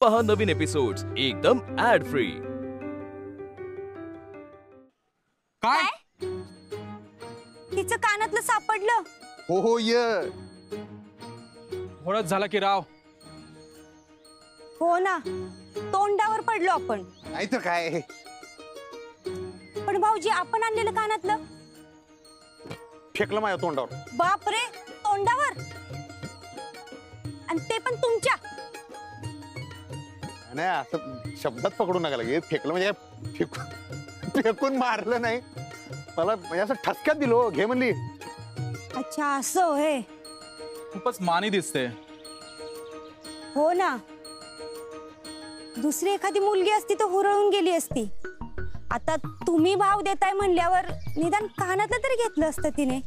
पहा नवीन एपिसोड्स एकदम add free. काय? तिचं कानातलं सापडलं? हो ये ओळख झाला की राव? हो ना, तोंडावर पडलो आपण। नाहीतर काय? पण भाऊजी, आपण आणलेलं कानातलं फेकलं माझ्या तोंडावर। बाप रे, तोंडावर? आणि ते पण तुमच्या? नाही, असं शब्दात पकडू नका लगे। फेकलं म्हणजे फेकून मारलं नाही, मला म्हणजे असं ठसक्यात दिलो, घे म्हणली। अच्छा, असं होय। खूपच मानी दिसते। हो ना, दुसरी एखादी मुलगी असती तर हुरळून गेली असती। आता तुम्ही भाव देताय म्हणल्यावर निदान कानातलं तरी घेतलं असतं तिने।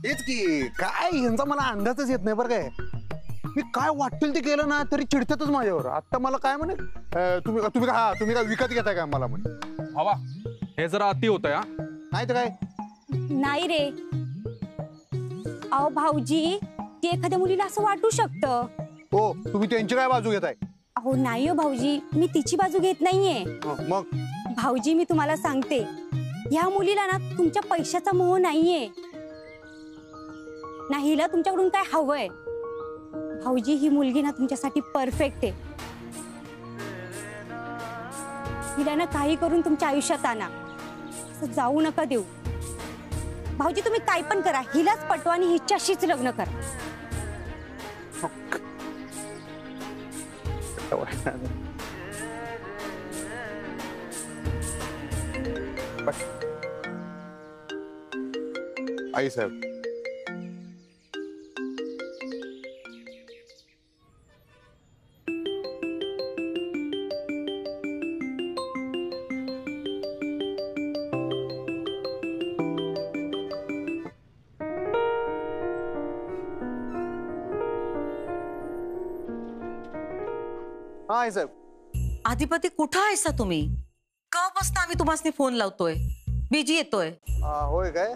तेच की, काय यांचा मला अंदाजच येत नाही बरं काय। मी काय वाटेल ते केलं ना तरी चिडतातच माझ्यावर। आता मला काय म्हणे, तुम्ही काय विकत घेताय का मला म्हणे। हवा हे जरा अति होतंय हा। नाही तर काय? नाही रे, अहो भाऊजी, ती एखाद्या मुलीला असं वाटू शकतं। हो, तुम्ही त्यांची काय बाजू घेताय? अहो नाही हो भाऊजी, मी तिची बाजू घेत नाहीये। मग भाऊजी, मी तुम्हाला सांगते, ह्या मुलीला ना तुमच्या पैशाचा मोह नाहीये ना, हिला तुमच्याकडून काय हवंय। भाऊजी, ही मुलगी ना तुमच्यासाठी परफेक्ट आहे। हिला ना काही करून तुमच्या आयुष्यात आणा, असं जाऊ नका देऊ। भाऊजी, तुम्ही काय पण करा, हिलाच पटवा आणि हिच्याशीच लग्न करा। आई साहेब, हा आई साहेब। आधिपती, कुठं आहेसा तुम्ही? कवापासून आम्ही तुम्हाला फोन लावतोय, बिजी येतोय। होय काय?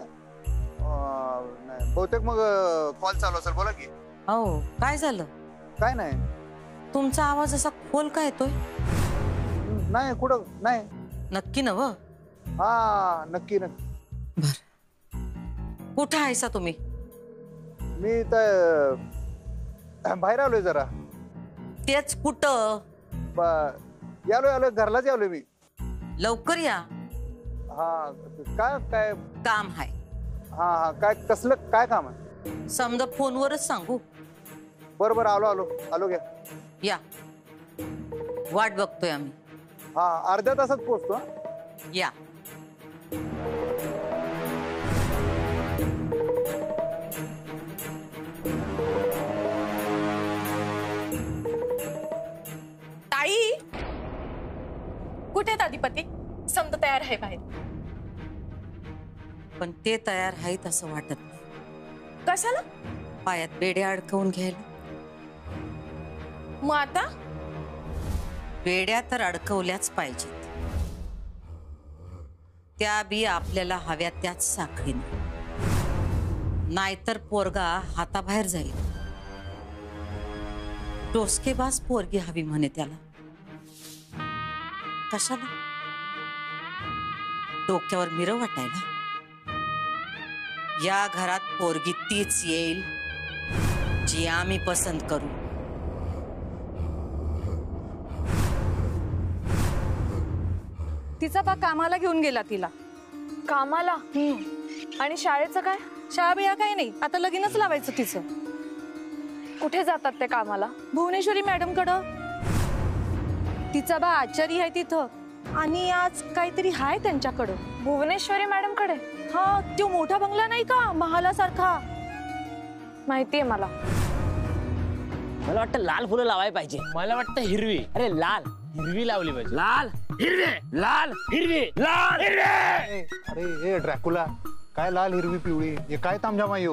नाही, बहुतेक मग कॉल चालू असेल, बोला की। हो, काय झालं? काय नाही, तुमचा आवाज असा खोल का येतोय? नाही कुठं नाही। नक्की नव? हा, नक्की नक्की। बर, कुठं आहेसा तुम्ही? मी तर बाहेर आलोय जरा। तेच कुठं? यालोय घरलाच यालोय मी। लवकर या। हा, काय काय काम आहे। हा, काय कसलं काय काम आहे? समजा फोनवरच सांगू? बरोबर, आलो घ्या। या, वाट बघतोय आम्ही। हा, अर्ध्या तासात पोहोचतो। या। ताई, कुठे आहेत आधिपती? समजा तयार आहे बाहेर। पण ते तयार आहेत असं वाटत नाही। कशाला? पायात बेड्या अडकवून घ्यायला। मग आता? बेड्या तर अडकवल्याच पाहिजेत, त्या बी आपल्याला हव्या त्याच साखळीने, नाहीतर पोरगा हाताबाहेर जाईल। डोसकेबाज पोरगी हवी म्हणे त्याला। कशाला? डोक्यावर मिरव वाटायला? या घरात पोरगी तीच येईल जी आम्ही पसंत करू। तिचा बा कामाला घेऊन गेला तिला। कामाला? आणि शाळेचं काय? शाळा बिळा काही नाही, आता लगीनच लावायचं तिचं। कुठे जातात ते कामाला? भुवनेश्वरी मॅडम कडं। तिचा बा आचारी आहे तिथं, आणि आज काहीतरी हाय त्यांच्याकडं। भुवनेश्वरी मॅडम कडे? हा, तो मोठा बंगला नाही का महालासारखा? माहितीये मला। मला वाटतं लाल फुलं लावायला पाहिजे। मला वाटतं हिरवी। अरे लाल हिरवी लावली पाहिजे। लाल हिरवी, लाल हिरवी, लाल हिरवी। अरे हे ड्रॅकुला, काय लाल हिरवी पिवळी, हे काय तामझाम आहे?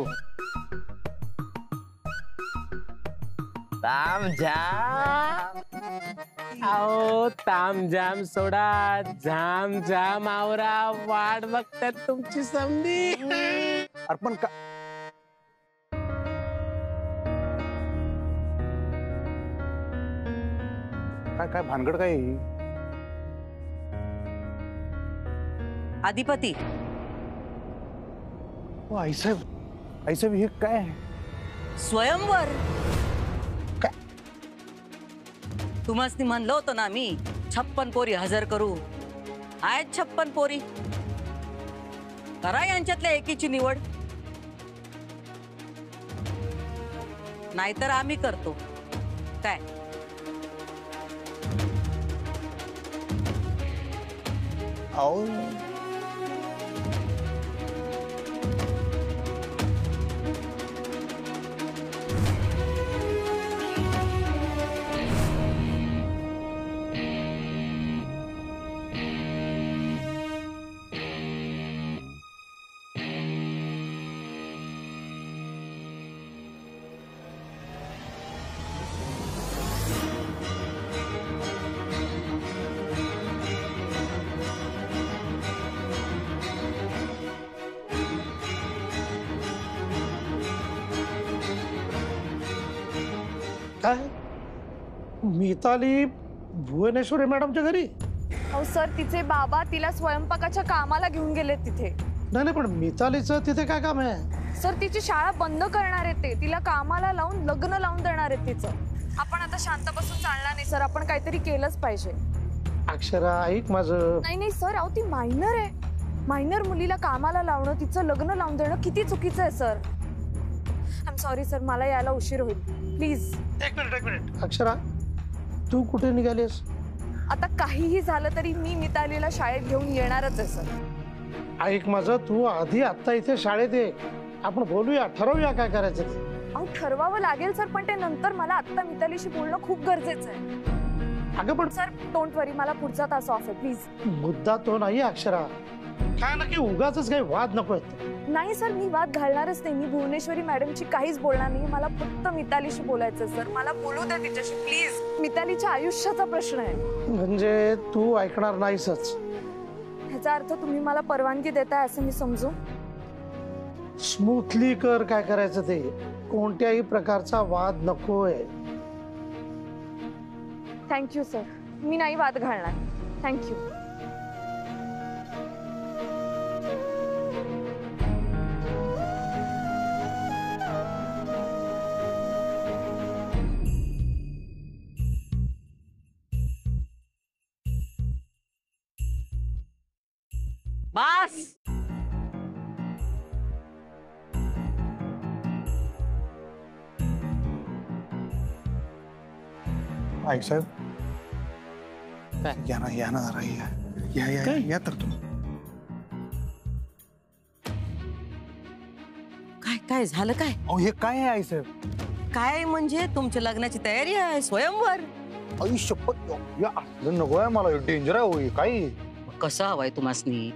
तामझाम? आओ तामझाम सोडा, झाम झाम आवरा, वाट बघतात तुमची समधी। अर्पण का काय काय भानगड काय आहे ही? अधिपती ओ, आईसाहेब हे काय आहे? स्वयंवर काय? तुम्हाला म्हणलं होतं ना मी 56 पोरी हजर करू. आहेत 56 पोरी. करा यांच्यातल्या एकीची निवड, नाहीतर आम्ही करतो. काय अहो काय मिताली भुवनेश्वरी मॅडमच्या घरी? अहो सर, तिचे बाबा तिला स्वयंपाकाच्या कामाला घेऊन गेले तिथे. नाही पण मितालीचं तिथे काय काम आहे? सर, तिची शाळा बंद करणार आहेत ते. तिला कामाला लावून लग्न लावून देणार आहेत तिचं. आपण आता शांत बसून चालणार नाही सर. आपण काहीतरी केलंच पाहिजे. अक्षरा ऐक माझं. नाही सर, अहो ती मायनर आहे. मायनर मुलीला कामाला लावणं, तिचं लग्न लावून देणं किती चुकीचं आहे sir. I am sorry sir, मला यायला उशीर होईल. प्लीज. एक मिनिट अक्षरा, तू कुठे निघालीस? आता काहीही झालं तरी मी मितालीला शाळेत घेऊन येणारच आहे सर. ऐक माझं, तू आधी आता इथे शाळेत ये. आपण बोलूया, ठरवूया काय करायचं ते. अहो ठरवावं लागेल सर, पण ते नंतर. मला आता मितालीशी बोलणं खूप गरजेचं आहे. अगं पण सर डोंट वरी, मला पुढचा तास ऑफ आहे. प्लीज. मुद्दा तो नाही अक्षरा. काय ना की उगाच काही वाद नको. नाही सर, मी वाद घालणारच नाही. मी भुवनेश्वरी मॅडमची काहीच बोलणार नाही. मला फक्त मितालीशी बोलायचं सर. मला बोलू द्या तिच्याशी प्लीज. मितालीच्या आयुष्याचा प्रश्न आहे. म्हणजे तू ऐकणार नाहीसच? ह्याचा अर्थ तुम्ही मला परवानगी देताय असं मी समजू? स्मूथली कर काय करायचं ते. कोणत्याही प्रकारचा वाद नकोय. Thank you sir. मी नाही वाद घालणार. थँक्यू. बस. आईसाहेब काय? या ना जरा या तर तुम्ही. काय काय झालं काय? अहो हे काय आहे आईसाहेब? काय म्हणजे तुमच्या लग्नाची तयारी आहे? स्वयंवर? आई शपथ, या असलं नको आहे मला. डेंजर आहे होई काय. कसं हवंय तुम्हासनी?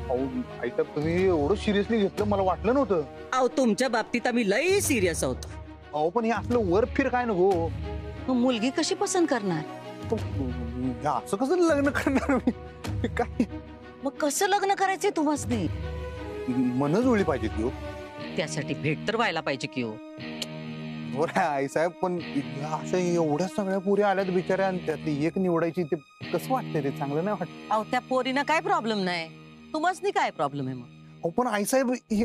अहो आईसाहेब, तुम्ही एवढं सिरियसली घेतलं मला वाटलं नव्हतं. अहो तुमच्या बाबतीत आम्ही लई सिरियस आहोत. अहो पण हे असलं वर फिर काय नको. मग मुलगी कशी पसंत करणार? हे असं कसं लग्न करणार मी? काय मग कसं लग्न करायचंय तुम्हासनी? मन जुळली पाहिजे की हो. त्यासाठी भेट तर व्हायला पाहिजे की हो. बरं आई साहेब, पण अशा एवढ्या सगळ्या पुरी आल्यात बिचाऱ्या आणि त्यातली एक निवडायची, ते कसं वाटतंय? ते चांगलं नाही वाटत. अहो त्या पोरीनं काय प्रॉब्लेम नाही, तुम्हासनी काय प्रॉब्लेम आहे? मग अहो पण आई साहेब हे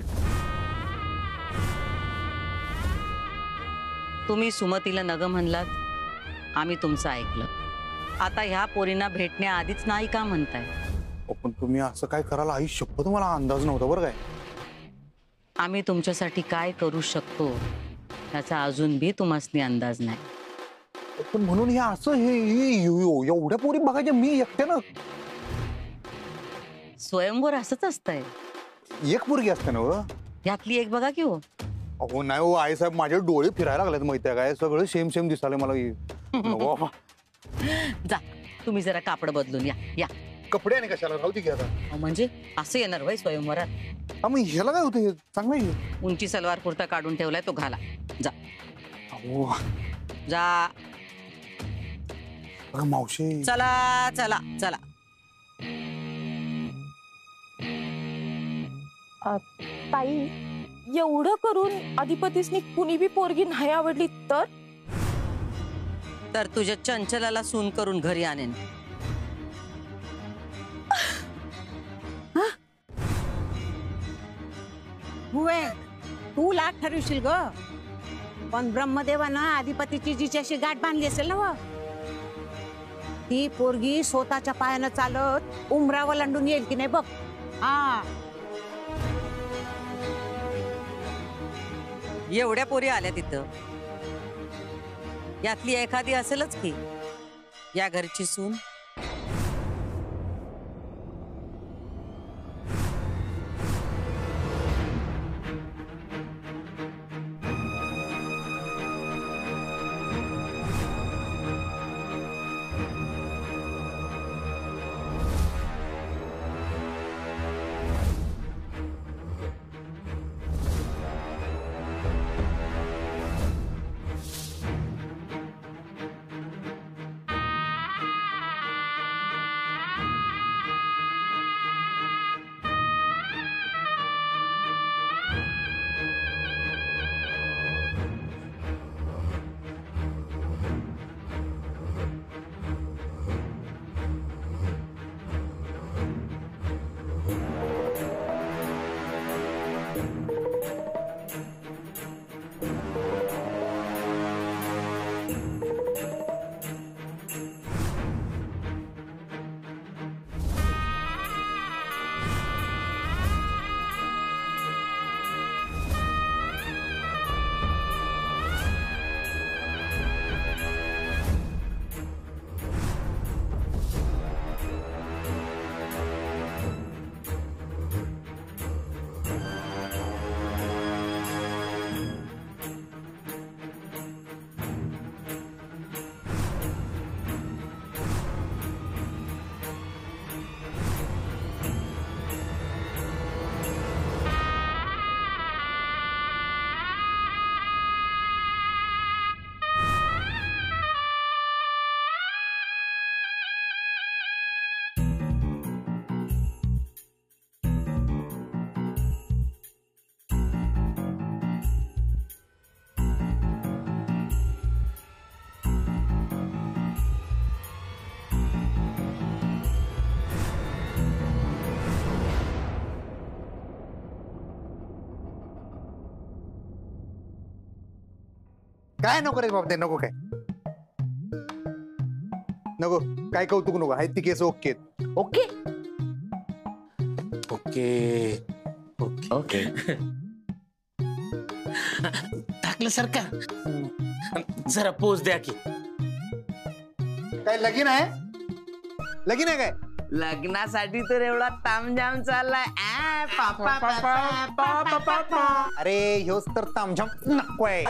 तुम्ही सुमतीला नग म्हणलात, आम्ही तुमचं ऐकलं. आता ह्या पोरींना भेटण्या आधीच नाही का म्हणताय? अहो पण तुम्ही असं काय कराल आई शपथ, मला अंदाज नव्हता बरं काय. आम्ही तुमच्यासाठी काय करू शकतो त्याचा अजून बी तुम्हासनी अंदाज नाही. पण म्हणून हे असं एवढ्या पोरी बघायच्या मी एकट्यानं? स्वयंवर असंच असतंय. एक पोरगी असते ना हो? यातली एक बघा की हो. अहो नाही हो आई साहेब, माझे डोळे फिरायला लागलेत माहितीये काय. सगळं सेम सेम दिसायला मला. नको बाबा. जा तुम्ही जरा कापड बदलून या. या कपडे आणि कशाला राहू दे की आता. अहो, म्हणजे असं येणार वय स्वयंवरात? हा मग ह्याला काय होतं? हे चांगलं आहे. उंची सलवार कुर्ता काढून ठेवलाय, तो घाला. जा अहो जा. बघा मावशी. चला चला चला. ताई, एवढं करून अधिपतीसनी कुणी बी पोरगी नाही आवडली तर? तर तुझ्या चंचलाला सून करून घरी आणेन. हुए तू लाट ठरवशील ग, पण ब्रह्मदेवानं अधिपतीची जिच्याशी गाठ बांधली असेल ना व, ती पोरगी स्वतःच्या पायानं चालत उमरावर लंडून येईल की नाही बघ. हा एवढ्या पोरी आल्या तिथं, यातली एखादी असेलच की या घरची सून. काय नको रे बाबा, ते नको काय नको, काय कौतुक नको. आहेत ती केस okay okay okay okay okay. टाकलं सरकार, जरा पोच द्या की. काय लगीन आहे? लगीन आहे काय? लग्नासाठी तर एवढा तामझाम चाललाय. अरे ह्योच तर तामझाम नकोय.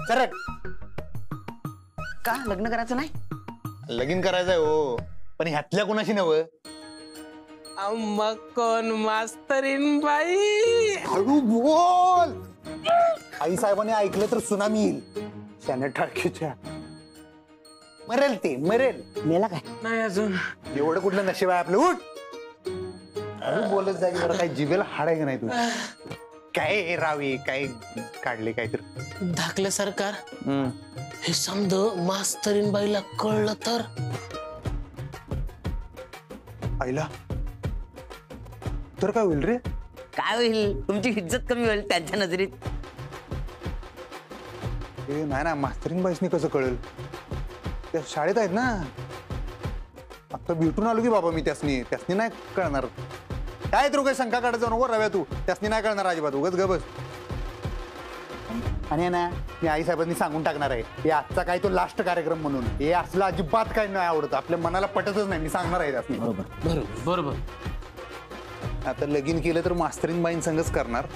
सरक. का लग्न करायचं नाही? लगीन करायचंय हो, पण ह्यातल्या कोणाशी नवं. मग कोण मास्तरीन बाई? हळू बोल. आई साहेबांनी ऐकलं तर सुनामी येईल. त्याने टाळकीच्या मरेल, ते मरेल. मेला काय? नाही अजून. एवढं कुठलं नशीब आहे आपलं. उठ. हळू बोलत जागी जरा. काय जिभेला हाड आहे का नाही तुझ्या? काय रावी, काय काढले काय तर. धाकलं सरकार, हे समज मास्तरीन बाईला कळलं तर? आईला तर काय होईल रे? काय होईल? तुमची इज्जत कमी होईल त्यांच्या नजरेत. नाही ना, मास्तरीन बाईसनी कसं कळेल? त्या शाळेत आहेत ना. आता भेटून आलो की बाबा मी. त्यासनी नाही कळणार. काय तर काही शंका काढत जाऊ नको रव्या तू. त्यासनी नाही कळणार अजिबात. उगाच गबस. आणि ना मी आई साहेबांनी सांगून टाकणार आहे, हे आजचा काय तो लास्ट कार्यक्रम म्हणून. हे असलं अजिबात काय नाही आवडत. आपल्या मनाला पटतच नाही. मी सांगणार आहे त्यासनी. बरोबर बरोबर बरोबर. आता लगीन केलं तर मास्तरीन बाईन संगच करणार,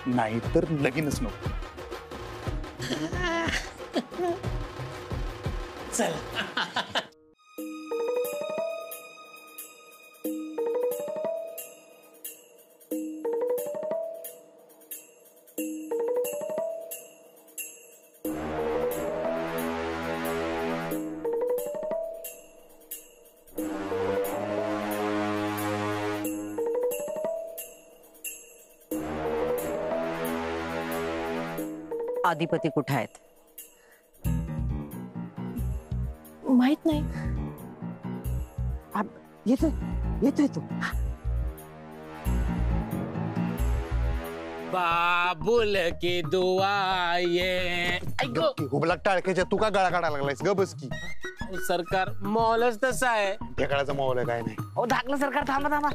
नाही तर लगीनच नको. चल. अधिपती कुठे आहेत? माहित नाही. येतोय येतोय तू. बाबुल की दुआ ये. हुबलाक टाळक्याच्या तू का गळा काढायला लागलायस? ग बस की. सरकार मॉलच तसं आहे. ढेकळाचा माहोल आहे काय नाही. अहो धाकलं सरकार, थांबा थांबा.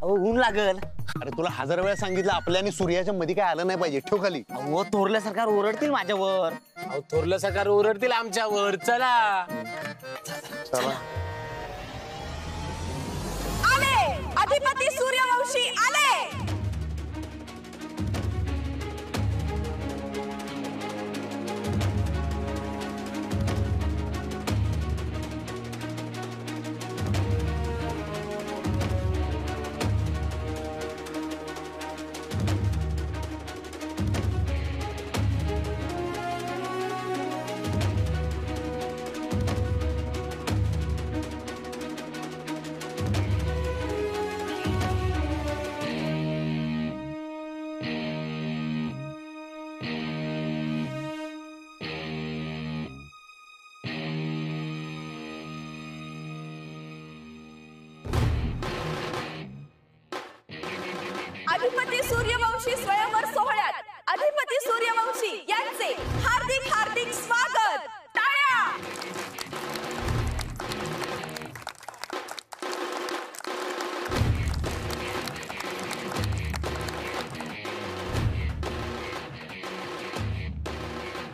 अहो ऊन लागल. अरे तुला 1000 वेळा सांगितलं आपल्या आणि सूर्याच्या मध्ये काय आलं नाही पाहिजे. ठेव खाली. अहो थोरलं सरकार ओरडतील माझ्यावर. अहो थोरलं सरकार ओरडतील आमच्यावर. चला चला. आले अधिपती सूर्यवंशी आले. अधिपती सूर्यवंशी स्वयंवर सोहळ्यात अधिपती सूर्यवंशी यांचे हार्दिक हार्दिक स्वागत. टाळ्या.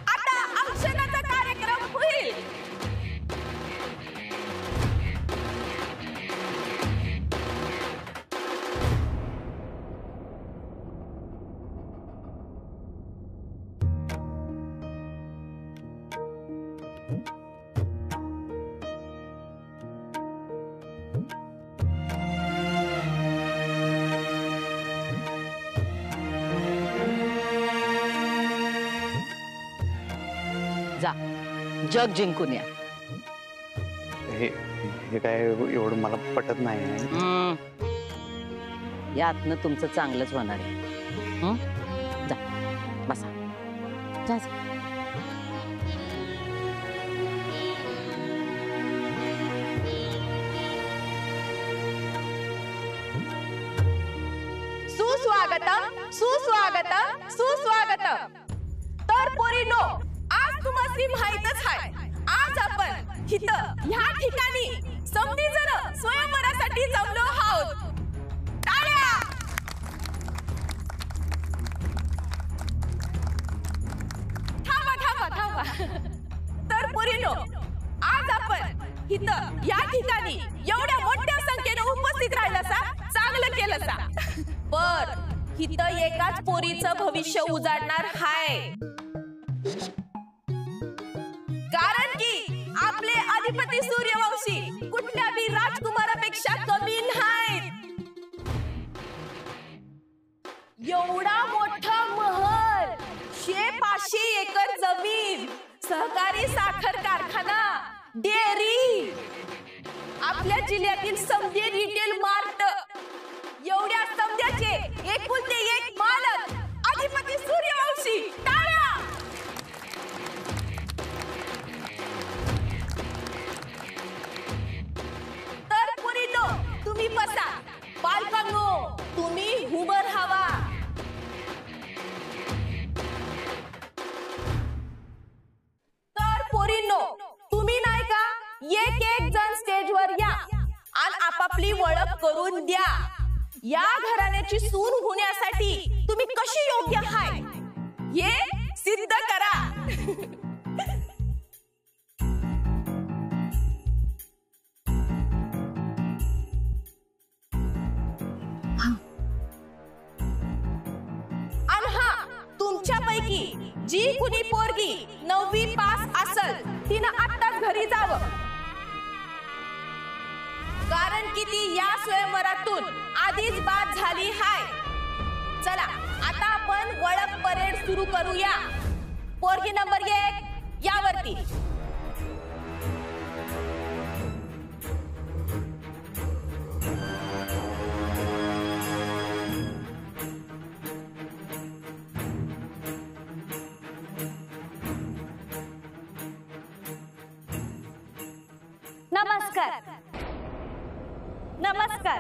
आता औक्षणाचा कार्यक्रम होईल. जा जग जिंकून या. हे काय एवढं मला पटत नाही. यातनं तुमचं चांगलंच होणार आहे. जा बसा. जा जा. सुस्वागतम सुस्वागतम सुस्वागतम. तर पोरीनो, आज तुम्हाला माहितच आहे, आज आपण इथं ह्या ठिकाणी समधी जण स्वयंवरासाठी जमलो आहोत. टाळ्या. थांबा थांबा थांबा. तर पोरीनो, आज आपण इथं या ठिकाणी एवढ्या मोठ्या संख्येने उपस्थित राहिलासा, चांगलं केलंसा. पर इथं एकाच पोरीचं भविष्य उजाडणार हाय. कारण की आपले अधिपती सूर्यवंशी कुठल्या बी राजकुमारापेक्षा कमी नाहीत. एवढा मोठा महल, 500 एकर जमीन, सहकारी साखर कारखाना, डेअरी, आपल्या जिल्ह्यातील समधी रिटेल मार्ट, एवढ्या समध्याचे एकुलते एक मालक अधिपती सूर्यवंशी. टाळ्या. तर पोरीनो, तुम्ही बसा. बालकांनो, तुम्ही उभं राहावा. तर पोरीनो, तुम्ही नाही का एक एक जण स्टेजवर या आणि आपापली ओळख करून द्या. या घराण्याची सून होण्यासाठी तुम्ही कशी योग्य आहे हे सिद्ध करा. आणि हा, तुमच्यापैकी जी कुणी पोरगी 9वी पास असल, तिनं आत्ताच घरी जावं. कारण की ती या स्वयंवरातून आधीच बाद झाली हाय. चला आता आपण ओळख परेड सुरू करूया. पोरगी नंबर 1 यावरती. नमस्कार नमस्कार.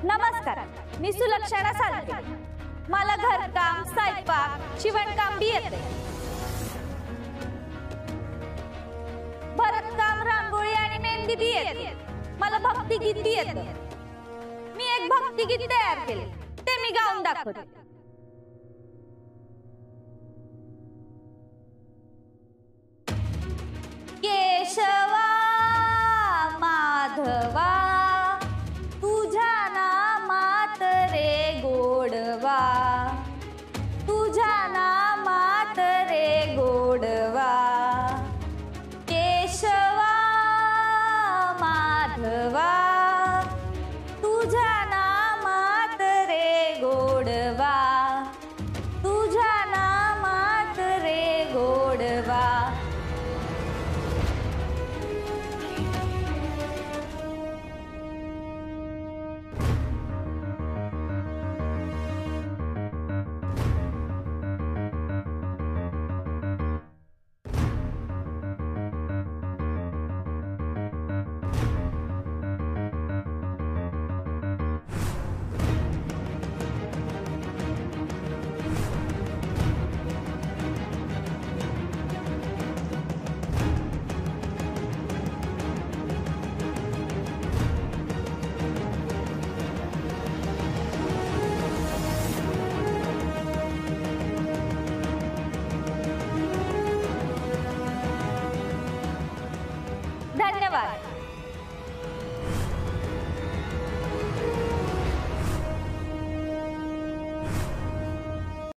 नमस्कार, मी सुलक्षणा साळके. मला घरकाम, स्वयंपाक, शिवणकाम बी येते. भरतकाम, रांगोळी आणि मेहंदी बी येते. मला भक्तिगीत बी येते. मी एक भक्तिगीत तयार केले, ते मी गाऊन दाखवते. केशवा माधवा